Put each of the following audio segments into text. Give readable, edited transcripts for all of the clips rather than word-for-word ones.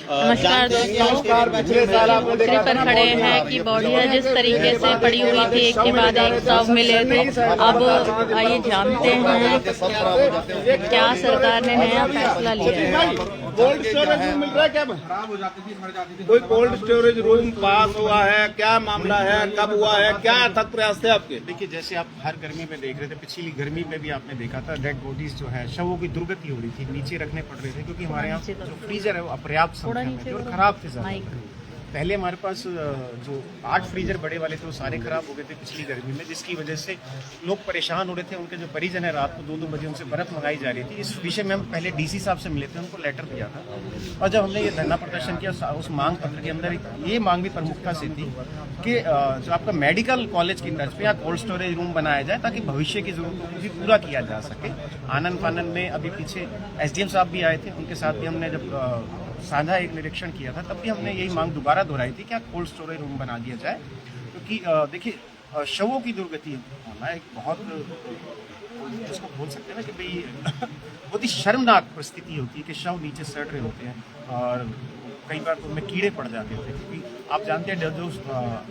नमस्कार दोस्तों, दूसरे पर खड़े हैं कि बॉडियां जिस तरीके से पड़ी हुई थी एक के बाद एक शव मिले थे। अब आइए जानते हैं क्या सरकार ने नया फैसला लिया है। कोल्ड स्टोरेज रूम मिल रहा है क्या? खराब हो जाती थी, मर जाती थी। कोई कोल्ड स्टोरेज रूम पास हुआ है? क्या मामला है, कब हुआ है, क्या अथक प्रयास थे आपके? देखिए, जैसे आप हर गर्मी में देख रहे थे, पिछली गर्मी में भी आपने देखा था डेड बॉडीज जो है शवों की दुर्गति हो रही थी, नीचे रखने पड़ रहे थे क्योंकि हमारे यहाँ जो फ्रीजर है वो अपर्याप्त संख्या में थे और खराब थे ज्यादा। पहले हमारे पास जो 8 फ्रीजर बड़े वाले थे वो सारे खराब हो गए थे पिछली गर्मी में, जिसकी वजह से लोग परेशान हो रहे थे। उनके जो परिजन है रात को 2-2 बजे उनसे बर्फ मंगाई जा रही थी। इस विषय में हम पहले डीसी साहब से मिले थे, उनको लेटर दिया था और जब हमने ये धरना प्रदर्शन किया उस मांग पत्र के अंदर ये मांग भी प्रमुखता से थी कि जो आपका मेडिकल कॉलेज की तर्ज पे यहाँ कोल्ड स्टोरेज रूम बनाया जाए ताकि भविष्य की जरूरतों को भी पूरा किया जा सके। आनंद फानंद में अभी पीछे एसडीएम साहब भी आए थे, उनके साथ भी हमने जब साझा एक निरीक्षण किया था तब भी हमने यही मांग दोबारा दोहराई थी कि कोल्ड स्टोरेज रूम बना दिया जाए। क्योंकि देखिए, शवों की दुर्गति होना एक बहुत जिसको बोल सकते हैं ना कि भाई बहुत ही शर्मनाक परिस्थिति होती है कि शव नीचे सड़ रहे होते हैं और कई बार तो उनमें कीड़े पड़ जाते थे। क्योंकि आप जानते हैं जो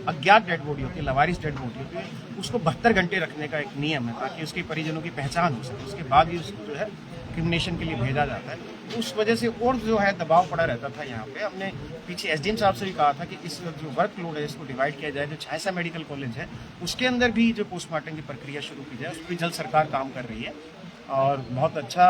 अज्ञात डेड बॉडी होती है, लवारिस डेड बॉडी होती है, उसको 72 घंटे रखने का एक नियम है ताकि उसके परिजनों की पहचान हो सके। उसके बाद ही उसको जो है क्रिमिनेशन के लिए भेजा जाता है। उस वजह से और जो है दबाव पड़ा रहता था यहाँ पे। हमने पीछे एसडीएम साहब से भी कहा था कि इस जो वर्कलोड है इसको डिवाइड किया जाए। जो छायसा मेडिकल कॉलेज है उसके अंदर भी जो पोस्टमार्टम की प्रक्रिया शुरू की जाए, उस पर जल्द सरकार काम कर रही है और बहुत अच्छा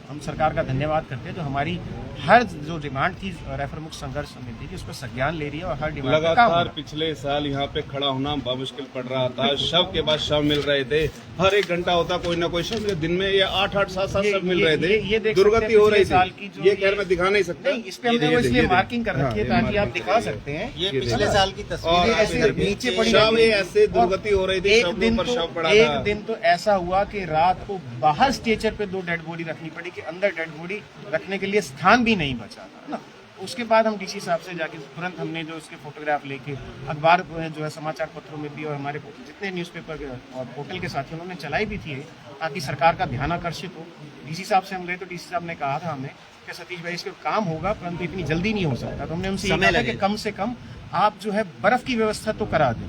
हम सरकार का धन्यवाद करते हैं जो हमारी हर जो डिमांड थी रेफर मुक्त संघर्ष समिति की उस पर संज्ञान ले रही है और हर डिमांड लगातार पिछले साल यहाँ पे खड़ा होना बहुत मुश्किल पड़ रहा था। शव के बाद शव मिल रहे थे, हर एक घंटा होता कोई ना कोई शव। दिन में ये 8-8, 7-7 शव मिल रहे थे, दुर्गति हो रही थी। ये खैर मैं दिखा नहीं सकता, इस पे हमने इसलिए मार्किंग कर रखी है ताकि आप दिखा सकते हैं। ये पिछले साल की तस्वीर ऐसे नीचे पड़ी शव ऐसे दुर्गति हो रही थी। एक दिन तो ऐसा हुआ कि रात को बाहर स्ट्रेचर पे 2 डेड बॉडी रखनी पड़ी कि अंदर डेड बॉडी रखने के लिए स्थान भी नहीं बचा था ना। उसके बाद हम डीसी साहब से जाके तुरंत हमने जो उसके फोटोग्राफ लेके अखबार जो है समाचार पत्रों में भी और हमारे जितने न्यूज़पेपर और पोर्टल के साथी उन्होंने चलाई भी थी ताकि सरकार का ध्यान आकर्षित हो। डीसी साहब से हम गए तो डीसी साहब ने कहा था हमें कि सतीश भाई इसका काम होगा परंतु इतनी जल्दी नहीं हो सकता। तो हमने उनसे कहा था कि कम से कम आप जो है बर्फ की व्यवस्था तो करा दें।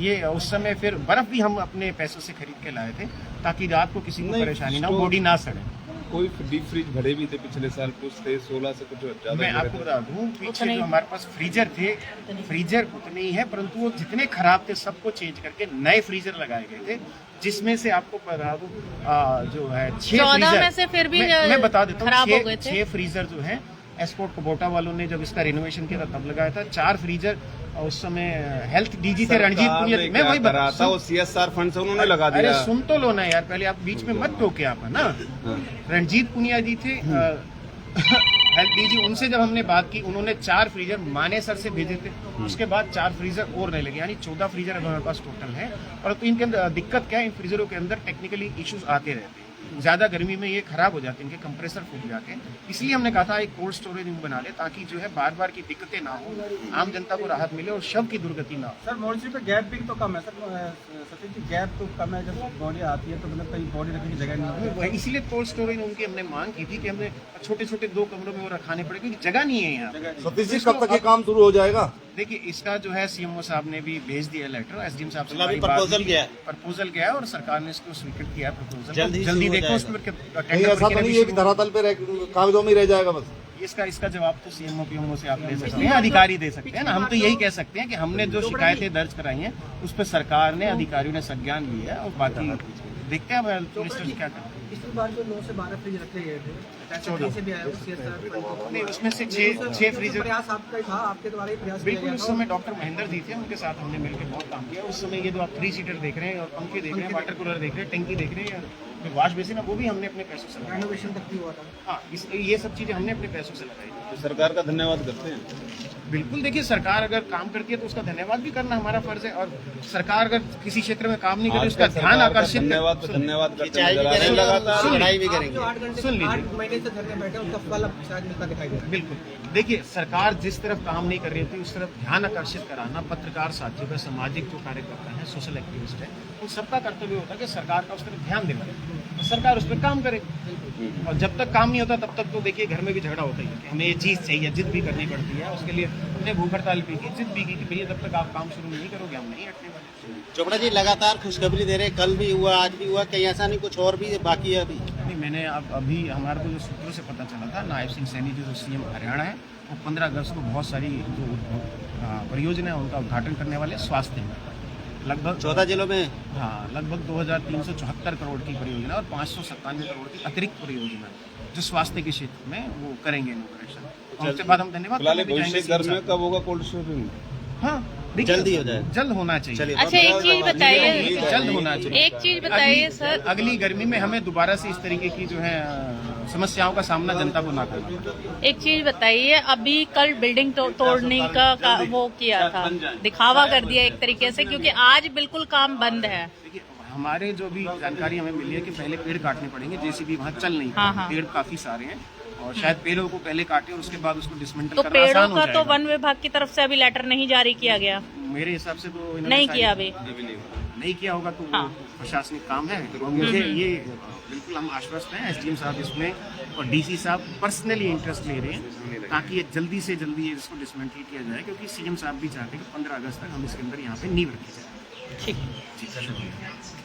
ये उस समय फिर बर्फ भी हम अपने पैसों से खरीद के लाए थे ताकि रात को किसी को परेशानी ना हो, बॉडी ना सड़े। कोई डीप फ्रीज भरे भी थे पिछले साल, कुछ थे 16 से कुछ ज्यादा। मैं आपको बता दूं पीछे जो हमारे पास फ्रीजर थे, फ्रीजर उतने ही है परंतु वो जितने खराब थे सबको चेंज करके नए फ्रीजर लगाए गए थे, जिसमें से आपको बता दूं जो है 6 फ्रीजर में से फिर भी मैं बता देता हूँ 6 फ्रीजर जो है एस्पोर्ट कुबोटा वालों ने जब इसका रिनोवेशन किया था तब लगाया था। 4 फ्रीजर उस समय हेल्थ डीजी थे रणजीत पुनिया, मैं वही बता रहा वो CSR फंड से उन्होंने लगा दिया। अरे सुन तो लो ना यार, पहले आप बीच में मत टोके आप, है ना। रणजीत पुनिया जी थे हेल्थ डीजी, उनसे जब हमने बात की उन्होंने 4 फ्रीजर मानेसर से भेजे थे। उसके बाद 4 फ्रीजर और नहीं लगे, यानी 14 फ्रीजर अब हमारे पास टोटल है। और तो इनके अंदर दिक्कत क्या है, इन फ्रीजरों के अंदर टेक्निकली इश्यूज आते रहते हैं। ज्यादा गर्मी में ये खराब हो जाते हैं, इनके कंप्रेसर फूट जाते हैं। इसलिए हमने कहा था एक कोल्ड स्टोरेज रूम बना ले ताकि जो है बार बार की दिक्कतें ना हो, आम जनता को राहत मिले और शव की दुर्गति ना हो। सर मोर्चे पे गैप भी तो कम है सर, सतीश जी गैप तो कम है। जब बॉडी आती है तो मतलब कहीं बॉडी रखने की जगह नहीं है, इसलिए कोल्ड स्टोरेज रूम की हमने मांग की थी कि हमने छोटे 2 कमरों में वो रखाने पड़े क्योंकि जगह नहीं है यहाँ। सतीश जी कब तक ये काम शुरू हो जाएगा? देखिए, इसका जो है सीएमओ साहब ने भी भेज दिया लेटर, एसडीएम साहब से प्रपोजल गया और सरकार ने इसको स्वीकृत किया है। प्रपोजल जल्दी देखो, उसमें ऐसा तो नहीं है कि धरातल पे कागजों में रह जाएगा बस। इसका जवाब तो सीएमओ पीएमओ से आप दे सकते हैं, अधिकारी दे सकते हैं ना। हम तो यही कह सकते हैं कि हमने जो शिकायतें दर्ज कराई हैं उस पर सरकार ने, अधिकारियों ने संज्ञान लिया है और बाकी देखते हैं मिनिस्टर क्या करते हैं। इस बार जो 9 से 12 फ्रिज रखे गए थे, 14 से भी आया नहीं, उसमें से 6 फ्रीजर प्रयास आपका ही था, आपके द्वारा ही प्रयास बिल्कुल। उस समय डॉक्टर महेंद्र जी थे, उनके साथ हमने मिलकर बहुत काम किया। उस समय ये जो आप 3 सीटर देख रहे हैं और पंखे देख रहे हैं, वाटर कूलर देख रहे हैं, टंकी देख रहे हैं, जो वॉश बेसिन है वो भी हमने अपने पैसों से लगाया। रेनोवेशन तक भी हुआ था। हाँ, ये सब चीजें हमने अपने पैसों से लगाई। तो सरकार का धन्यवाद करते हैं। बिल्कुल, देखिए सरकार अगर काम करती है तो उसका धन्यवाद भी करना हमारा फर्ज है और सरकार अगर किसी क्षेत्र में काम नहीं करती उसका ध्यान आकर्षित धन्यवाद करते हैं। लड़ाई भी करेंगे। सुन लीजिए, 8 महीने से धरने बैठे उसका फल अब शायद मिलता दिखाई दे रहा है। बिल्कुल। देखिए, सरकार जिस तरफ काम नहीं कर रही थी उस तरफ ध्यान आकर्षित कराना पत्रकार साथियों का, सामाजिक जो कार्यकर्ता है हैं, सोशल एक्टिविस्ट हैं, उन सबका कर्तव्य होता है कि सरकार का उस पर ध्यान देना और सरकार उस पर काम करे। और जब तक काम नहीं होता तब तक तो देखिए घर में भी झगड़ा होता ही है कि हमें ये चीज़ चाहिए, जिद भी करनी पड़ती है। उसके लिए हमने भूख हड़ताल भी की, जिद भी की कि भैया जब तक आप काम शुरू नहीं करोगे हम नहीं हटने वाले। चोपड़ा जी लगातार खुशखबरी दे रहे, कल भी हुआ, आज भी हुआ, कहीं ऐसा नहीं कुछ और भी बाकी है अभी? नहीं, मैंने अभी हमारे को जो सूत्रों से पता चला था, नायब सिंह सैनी जो सीएम हरियाणा है, वो 15 अगस्त को बहुत सारी जो परियोजना है उनका उद्घाटन करने वाले स्वास्थ्य में लगभग 14 जिलों में। हाँ, लगभग 2374 करोड़ की परियोजना और 597 करोड़ की अतिरिक्त परियोजना जो स्वास्थ्य के क्षेत्र में वो करेंगे इनोग्रेशन। उसके बाद हम धन्यवाद करने भी भविष्य जाएंगे। घर में कब होगा कोल्ड स्टोरेज? हाँ, जल्दी हो जाए, जल्द होना चाहिए। चलिए, अच्छा एक चीज बताइए, जल्द होना चाहिए। एक चीज बताइए सर, अगली गर्मी में हमें दोबारा से इस तरीके की जो है समस्याओं का सामना जनता को ना करना पड़े। एक चीज बताइए, अभी कल बिल्डिंग तोड़ने का वो किया था, दिखावा कर दिया एक तरीके से, क्योंकि आज बिल्कुल काम बंद है। देखिए, हमारे जो भी जानकारी हमें मिली है कि पहले पेड़ काटने पड़ेंगे, जेसीबी वहाँ चल नहीं हाँ, पाएगी। हाँ। पेड़ काफी सारे हैं और शायद पेड़ों को पहले काटे और उसके बाद उसको डिसमेंटल तो करना आसान पेड़ों हो का जाएगा। तो वन विभाग की तरफ से अभी लेटर नहीं जारी किया गया, मेरे हिसाब से तो इन्होंने नहीं शायद किया अभी। नहीं किया होगा तो हाँ। वो प्रशासनिक काम है। तो मुझे ये बिल्कुल हम आश्वस्त हैं, एसडीएम साहब इसमें और डीसी साहब पर्सनली इंटरेस्ट ले रहे हैं ताकि ये जल्दी से जल्दी इसको डिसमेंटल किया जाए, क्योंकि सीएम साहब भी चाहते हैं कि 15 अगस्त तक हम इसके अंदर यहाँ पे नींव रखी जाए। ठीक। ठीक है।